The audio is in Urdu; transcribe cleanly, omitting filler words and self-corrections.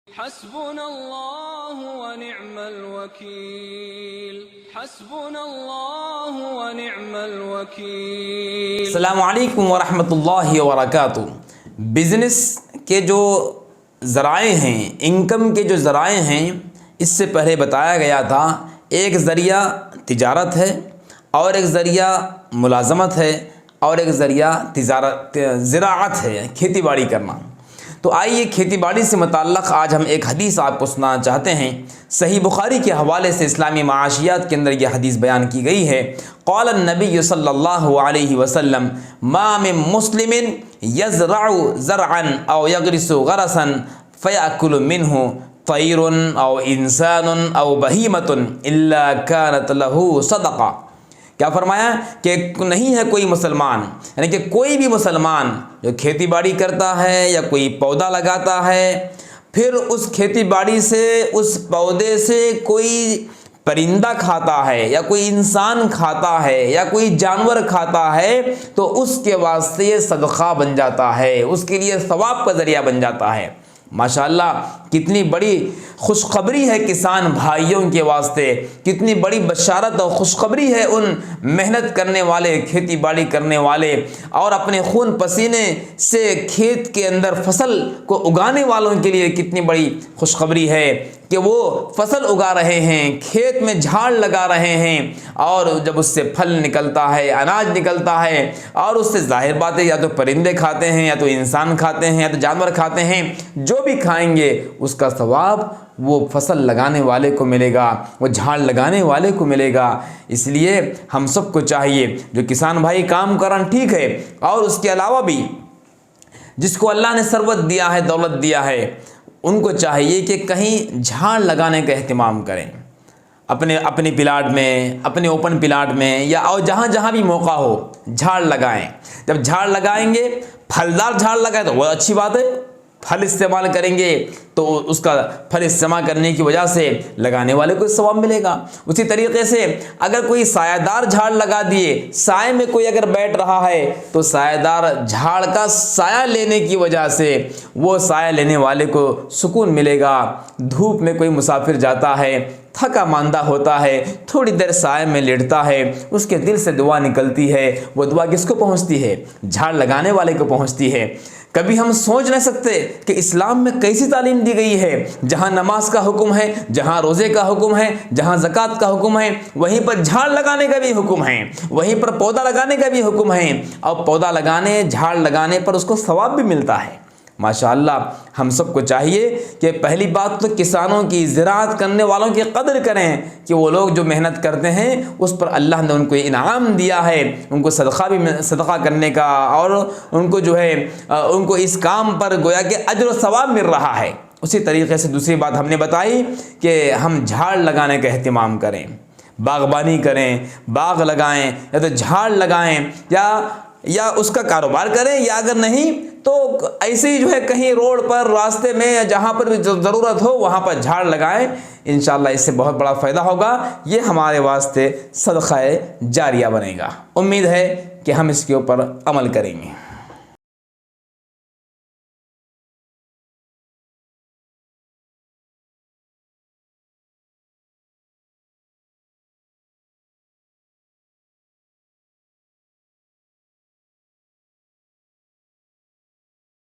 حسبنا اللہ ونعم الوکیل، حسبنا اللہ ونعم الوکیل۔ السلام علیکم ورحمۃ اللہ وبرکاتہ۔ بزنس کے جو ذرائع ہیں، انکم کے جو ذرائع ہیں، اس سے پہلے بتایا گیا تھا ایک ذریعہ تجارت ہے اور ایک ذریعہ ملازمت ہے اور ایک ذریعہ زراعت ہے، کھیتی باڑی کرنا۔ تو آئیے کھیتی باڑی سے متعلق آج ہم ایک حدیث آپ کو سنانا چاہتے ہیں۔ صحیح بخاری کے حوالے سے اسلامی معاشیات کے اندر یہ حدیث بیان کی گئی ہے۔ قال النبی صلی اللہ علیہ وسلم ما من مسلم یزرع زرعا او یغرس غرسا فیأکل منہ طیر او انسان او بہیمۃ الا کانت لہ صدقہ۔ کیا فرمایا کہ نہیں ہے کوئی مسلمان، یعنی کہ کوئی بھی مسلمان جو کھیتی باڑی کرتا ہے یا کوئی پودا لگاتا ہے، پھر اس کھیتی باڑی سے، اس پودے سے کوئی پرندہ کھاتا ہے یا کوئی انسان کھاتا ہے یا کوئی جانور کھاتا ہے، تو اس کے واسطے یہ صدقہ بن جاتا ہے، اس کے لیے ثواب کا ذریعہ بن جاتا ہے۔ ماشاءاللہ کتنی بڑی خوشخبری ہے کسان بھائیوں کے واسطے، کتنی بڑی بشارت اور خوشخبری ہے ان محنت کرنے والے، کھیتی باڑی کرنے والے اور اپنے خون پسینے سے کھیت کے اندر فصل کو اگانے والوں کے لیے کتنی بڑی خوشخبری ہے کہ وہ فصل اگا رہے ہیں، کھیت میں جھاڑ لگا رہے ہیں، اور جب اس سے پھل نکلتا ہے، اناج نکلتا ہے، اور اس سے ظاہر بات ہے یا تو پرندے کھاتے ہیں یا تو انسان کھاتے ہیں یا تو جانور کھاتے ہیں، جو بھی کھائیں گے اس کا ثواب وہ فصل لگانے والے کو ملے گا، وہ جھاڑ لگانے والے کو ملے گا۔ اس لیے ہم سب کو چاہیے، جو کسان بھائی کام کرن ٹھیک ہے، اور اس کے علاوہ بھی جس کو اللہ نے ثروت دیا ہے، دولت دیا ہے، ان کو چاہیے کہ کہیں جھاڑ لگانے کا اہتمام کریں، اپنے پلاٹ میں، اپنے اوپن پلاٹ میں، یا اور جہاں جہاں بھی موقع ہو جھاڑ لگائیں۔ جب جھاڑ لگائیں گے، پھلدار جھاڑ لگائیں تو وہ اچھی بات ہے، پھل استعمال کریں گے تو اس کا پھل استعمال کرنے کی وجہ سے لگانے والے کو ثواب ملے گا۔ اسی طریقے سے اگر کوئی سایہ دار جھاڑ لگا دیے، سائے میں کوئی اگر بیٹھ رہا ہے تو سایہ دار جھاڑ کا سایہ لینے کی وجہ سے وہ سایہ لینے والے کو سکون ملے گا۔ دھوپ میں کوئی مسافر جاتا ہے، تھکا ماندہ ہوتا ہے، تھوڑی دیر سائے میں لیٹتا ہے، اس کے دل سے دعا نکلتی ہے، وہ دعا کس کو پہنچتی ہے؟ جھاڑ لگانے والے کو پہنچتی ہے۔ کبھی ہم سوچ نہیں سکتے کہ اسلام میں کیسی تعلیم دی گئی ہے، جہاں نماز کا حکم ہے، جہاں روزے کا حکم ہے، جہاں زکوٰۃ کا حکم ہے، وہیں پر جھاڑ لگانے کا بھی حکم ہے، وہیں پر پودا لگانے کا بھی حکم ہے، اور پودا لگانے، جھاڑ لگانے پر اس کو ثواب بھی ملتا ہے۔ ماشاءاللہ ہم سب کو چاہیے کہ پہلی بات تو کسانوں کی، زراعت کرنے والوں کی قدر کریں کہ وہ لوگ جو محنت کرتے ہیں اس پر اللہ نے ان کو انعام دیا ہے، ان کو صدقہ کرنے کا، اور ان کو جو ہے ان کو اس کام پر گویا کہ اجر و ثواب مل رہا ہے۔ اسی طریقے سے دوسری بات ہم نے بتائی کہ ہم جھاڑ لگانے کا اہتمام کریں، باغبانی کریں، باغ لگائیں، یا تو جھاڑ لگائیں، یا اس کا کاروبار کریں، یا اگر نہیں تو ایسے ہی جو ہے کہیں روڈ پر، راستے میں، یا جہاں پر بھی ضرورت ہو وہاں پر جھاڑ لگائیں۔ انشاءاللہ اس سے بہت بڑا فائدہ ہوگا، یہ ہمارے واسطے صدقہ جاریہ بنے گا۔ امید ہے کہ ہم اس کے اوپر عمل کریں گے۔